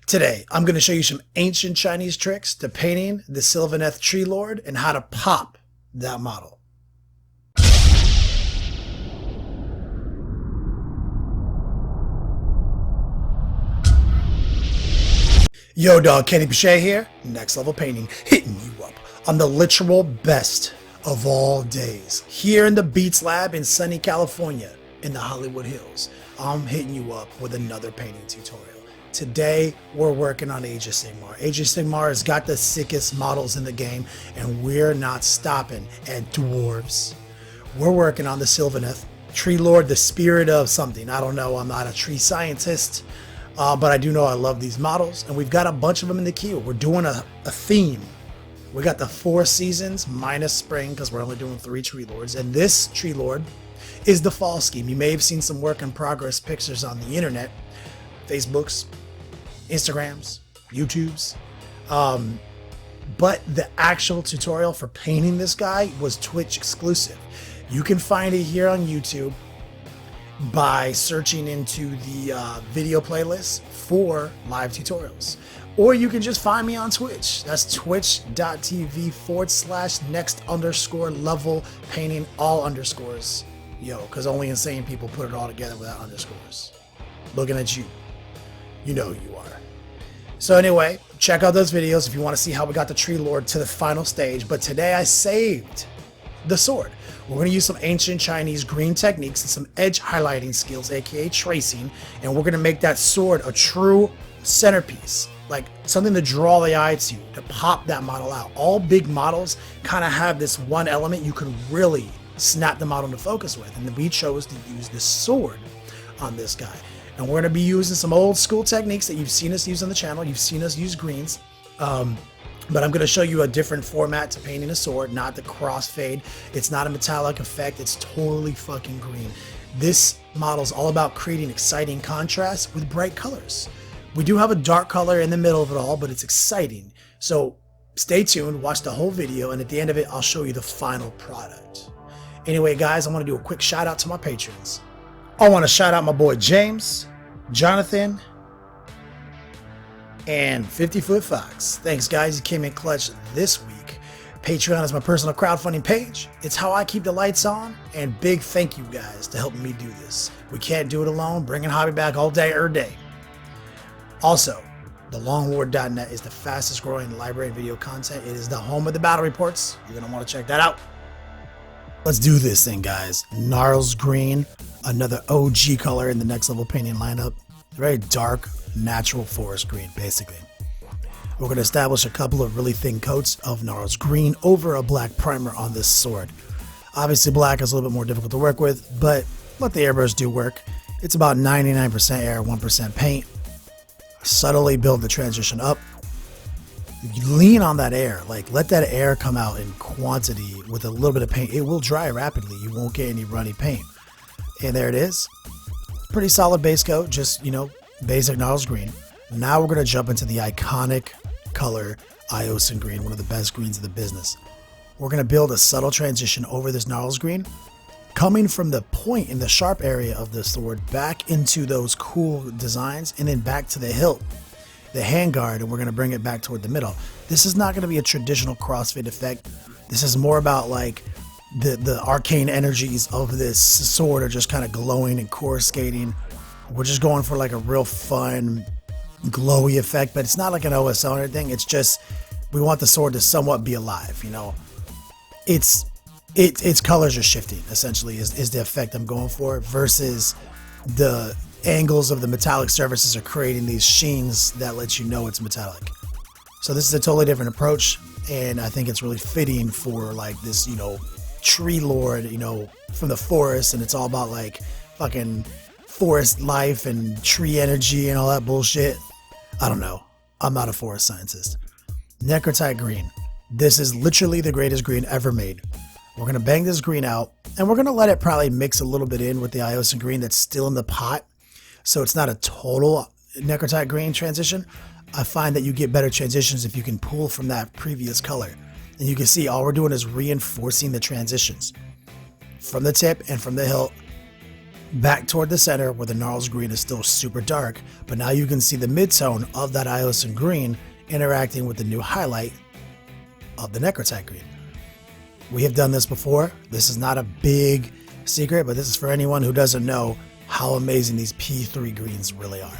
Today, I'm going to show you some ancient Chinese tricks to painting the Sylvaneth Tree Lord and how to pop that model. Yo dog, Kenny Pichet here, Next Level Painting, hitting you up on the literal best of all days. Here in the Beats Lab in sunny California, in the Hollywood Hills, I'm hitting you up with another painting tutorial. Today, we're working on Age of Sigmar. Age of Sigmar has got the sickest models in the game, and we're not stopping at dwarves. We're working on the Sylvaneth Tree Lord, the spirit of something. I don't know, I'm not a tree scientist, but I do know I love these models, and we've got a bunch of them in the queue. We're doing a theme. We got the 4 seasons minus spring, because we're only doing 3 Tree Lords, and this Tree Lord is the fall scheme. You may have seen some work in progress pictures on the internet, Facebooks, Instagrams, YouTubes, but the actual tutorial for painting this guy was Twitch exclusive. You can find it here on YouTube by searching into the video playlist for live tutorials, or you can just find me on Twitch. That's twitch.tv/next_level painting, all underscores, because only insane people put it all together without underscores. Looking at you, you know who you are. So anyway, check out those videos if you want to see how we got the Tree Lord to the final stage. But today I saved the sword. We're going to use some ancient Chinese green techniques and some edge highlighting skills, aka tracing, and we're going to make that sword a true centerpiece, like something to draw the eye to pop that model out. All big models kind of have this one element you can really snap the model into focus with, and we chose to use this sword on this guy. And we're going to be using some old school techniques that you've seen us use on the channel. You've seen us use greens. But I'm going to show you a different format to painting a sword, not the crossfade. It's not a metallic effect. It's totally fucking green. This model is all about creating exciting contrast with bright colors. We do have a dark color in the middle of it all, but it's exciting. So stay tuned, watch the whole video, and at the end of it, I'll show you the final product. Anyway, guys, I want to do a quick shout out to my patrons. I want to shout out my boy James, Jonathan, and 50-Foot Fox. Thanks, guys. You came in clutch this week. Patreon is my personal crowdfunding page. It's how I keep the lights on, and big thank you, guys, to helping me do this. We can't do it alone. Bringing hobby back all day, every day. Also, thelongwar.net is the fastest growing library of video content. It is the home of the battle reports. You're going to want to check that out. Let's do this thing, guys. Gnarls Green, another OG color in the Next Level Painting lineup. Very dark, natural forest green, basically. We're going to establish a couple of really thin coats of Gnarls Green over a black primer on this sword. Obviously, black is a little bit more difficult to work with, but let the airbrush do work. It's about 99% air, 1% paint. Subtly build the transition up. You lean on that air, like let that air come out in quantity with a little bit of paint. It will dry rapidly. You won't get any runny paint. And there it is. Pretty solid base coat, just, basic Gnarls Green. Now we're going to jump into the iconic color Iosin Green, one of the best greens in the business. We're going to build a subtle transition over this Gnarls Green, coming from the point in the sharp area of the sword back into those cool designs, and then back to the hilt, the handguard, and we're going to bring it back toward the middle. This is not going to be a traditional crossfade effect. This is more about like the arcane energies of this sword are just kind of glowing and coruscating. We're just going for like a real fun glowy effect, but it's not like an OSL or anything. It's just we want the sword to somewhat be alive. Its colors are shifting, essentially, is the effect I'm going for, versus the angles of the metallic surfaces are creating these sheens that let you know it's metallic. So this is a totally different approach, and I think it's really fitting for like this, Tree Lord, from the forest, and it's all about like fucking forest life and tree energy and all that bullshit. I don't know. I'm not a forest scientist. Necrotite Green. This is literally the greatest green ever made. We're going to bang this green out, and we're going to let it probably mix a little bit in with the Iosin Green that's still in the pot. So it's not a total Necrotite Green transition. I find that you get better transitions if you can pull from that previous color. And you can see all we're doing is reinforcing the transitions from the tip and from the hilt back toward the center where the gnarls green is still super dark, but now you can see the mid-tone of that Iosan green interacting with the new highlight of the Necrotite green. We have done this before. This is not a big secret, but this is for anyone who doesn't know how amazing these P3 greens really are.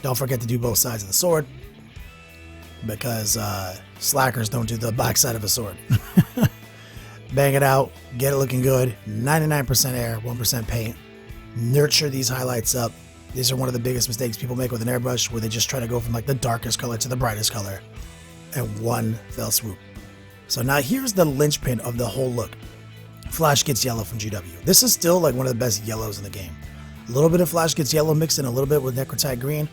Don't forget to do both sides of the sword, because slackers don't do the back side of a sword. Bang it out, get it looking good. 99% air, 1% paint. Nurture these highlights up. These are one of the biggest mistakes people make with an airbrush, where they just try to go from like the darkest color to the brightest color in one fell swoop. So now here's the linchpin of the whole look. Flash Gets Yellow from GW. This is still like one of the best yellows in the game. A little bit of Flash Gets Yellow mixed in a little bit with Necrotite green.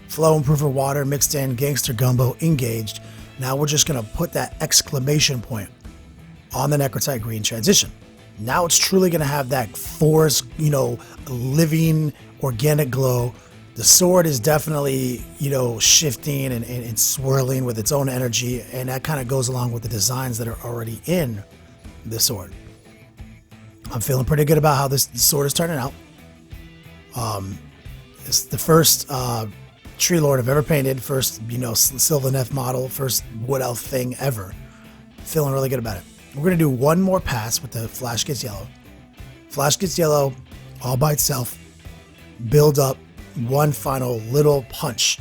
Flow Improver Water mixed in, Gangster Gumbo engaged. Now we're just gonna put that exclamation point on the Necrotite green transition. Now it's truly gonna have that forest, living organic glow. The sword is definitely, shifting and swirling with its own energy, and that kind of goes along with the designs that are already in the sword. I'm feeling pretty good about how this sword is turning out. It's the first Tree Lord I've ever painted, first, Sylvaneth model, first Wood Elf thing ever. Feeling really good about it. We're gonna do one more pass with the Flash Gets Yellow. Flash Gets Yellow all by itself. Build up one final little punch.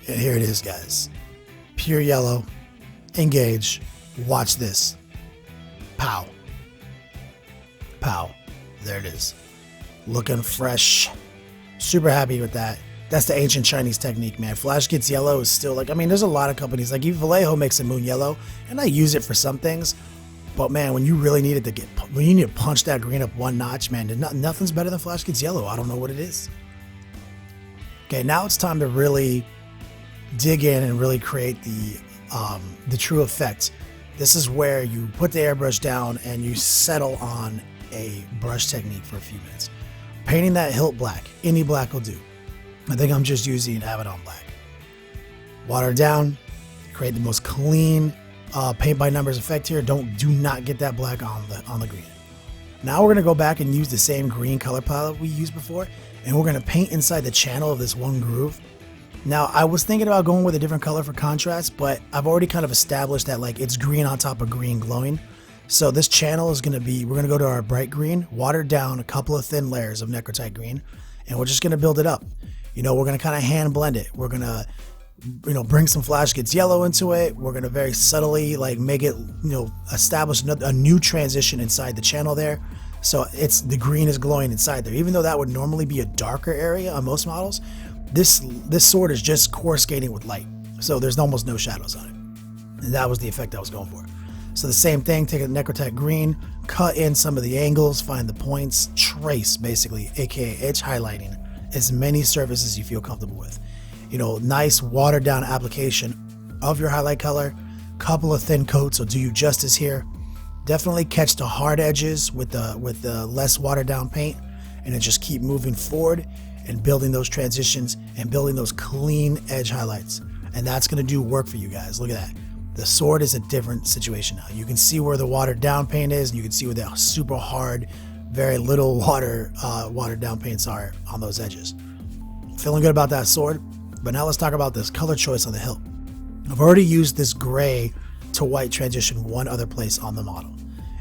And here it is, guys. Pure yellow. Engage. Watch this. Pow. Pow. There it is. Looking fresh. Super happy with that. That's the ancient Chinese technique, man. Flash Gets Yellow is still like, there's a lot of companies, like even Vallejo makes a moon yellow, and I use it for some things. But man, when you really need it to when you need to punch that green up one notch, man, nothing's better than Flash Gets Yellow. I don't know what it is. Okay, now it's time to really dig in and really create the true effect. This is where you put the airbrush down and you settle on a brush technique for a few minutes. Painting that hilt black, any black will do. I think I'm just using Abaddon black. Water down, create the most clean paint by numbers effect here. Do not get that black on the green. Now we're gonna go back and use the same green color palette we used before, and we're gonna paint inside the channel of this one groove. Now I was thinking about going with a different color for contrast, but I've already kind of established that like it's green on top of green glowing. So this channel is gonna be, we're gonna go to our bright green, water down a couple of thin layers of Necrotite green, and we're just gonna build it up. We're gonna kind of hand blend it. We're gonna bring some Flash Gets Yellow into it. We're gonna very subtly like make it, establish a new transition inside the channel there. So the green is glowing inside there. Even though that would normally be a darker area on most models, this sword is just coruscating with light. So there's almost no shadows on it. And that was the effect I was going for. So the same thing, take a Necrotite green, cut in some of the angles, find the points, trace basically, aka edge highlighting as many surfaces as you feel comfortable with. Nice watered down application of your highlight color, couple of thin coats will do you justice here. Definitely catch the hard edges with the less watered down paint, and then just keep moving forward and building those transitions and building those clean edge highlights. And that's gonna do work for you guys. Look at that. The sword is a different situation now. You can see where the watered down paint is, and you can see where the super hard, very little watered down paints are on those edges. Feeling good about that sword. But now let's talk about this color choice on the hilt. I've already used this gray to white transition one other place on the model,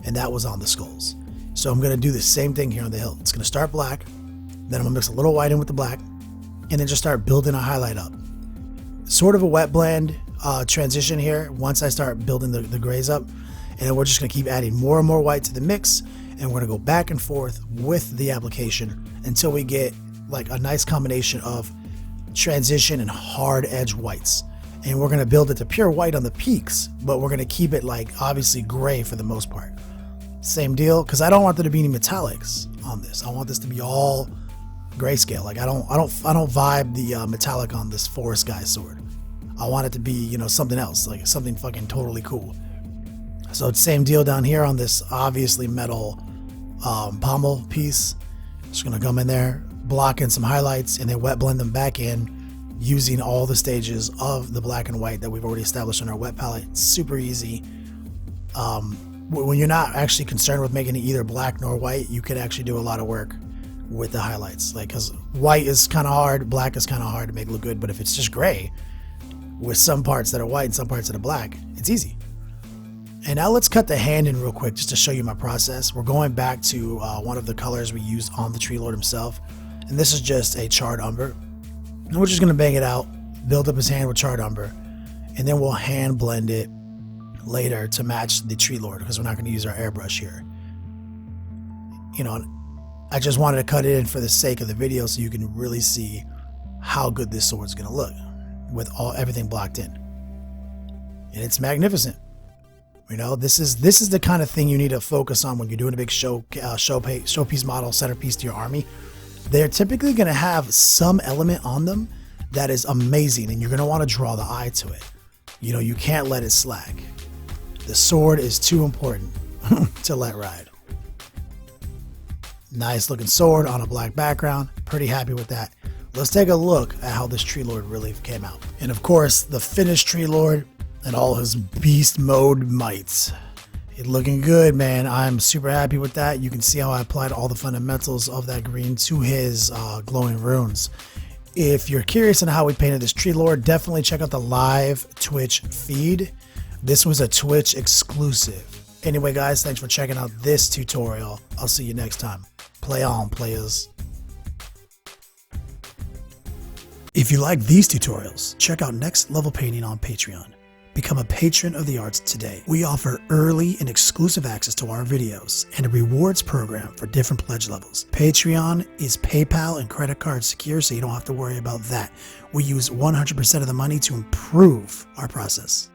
and that was on the skulls. So I'm gonna do the same thing here on the hilt. It's gonna start black, then I'm gonna mix a little white in with the black, and then just start building a highlight up. Sort of a wet blend transition here once I start building the grays up, and then we're just gonna keep adding more and more white to the mix, and we're gonna go back and forth with the application until we get like a nice combination of transition and hard edge whites. And we're gonna build it to pure white on the peaks, but we're gonna keep it like obviously gray for the most part. Same deal, because I don't want there to be any metallics on this. I want this to be all grayscale. Like I don't vibe the metallic on this forest guy sword. I want it to be, something else, like something fucking totally cool. So it's same deal down here on this obviously metal pommel piece. Just gonna come in there, block in some highlights, and then wet blend them back in using all the stages of the black and white that we've already established on our wet palette. Super easy. when you're not actually concerned with making it either black nor white, you can actually do a lot of work with the highlights. Like, because white is kind of hard, black is kind of hard to make look good, but if it's just gray with some parts that are white and some parts that are black, it's easy. And now let's cut the hand in real quick just to show you my process. We're going back to one of the colors we used on the Tree Lord himself, and this is just a charred umber. And we're just going to bang it out, build up his hand with charred umber, and then we'll hand blend it later to match the Tree Lord, because we're not going to use our airbrush here. You know, I just wanted to cut it in for the sake of the video so you can really see how good this sword's going to look with everything blocked in. And it's magnificent. You know, this is the kind of thing you need to focus on when you're doing a big showpiece model, centerpiece to your army. They're typically going to have some element on them that is amazing, and you're going to want to draw the eye to it. You know, you can't let it slack. The sword is too important to let ride. Nice looking sword on a black background. Pretty happy with that. Let's take a look at how this Tree Lord really came out. And of course, the finished Tree Lord and all his beast mode might. It's looking good, man. I'm super happy with that. You can see how I applied all the fundamentals of that green to his glowing runes. If you're curious on how we painted this Tree Lord, definitely check out the live Twitch feed. This was a Twitch exclusive. Anyway, guys, thanks for checking out this tutorial. I'll see you next time. Play on, players. If you like these tutorials, check out Next Level Painting on Patreon. Become a patron of the arts today. We offer early and exclusive access to our videos and a rewards program for different pledge levels. Patreon is PayPal and credit card secure, so you don't have to worry about that. We use 100% of the money to improve our process.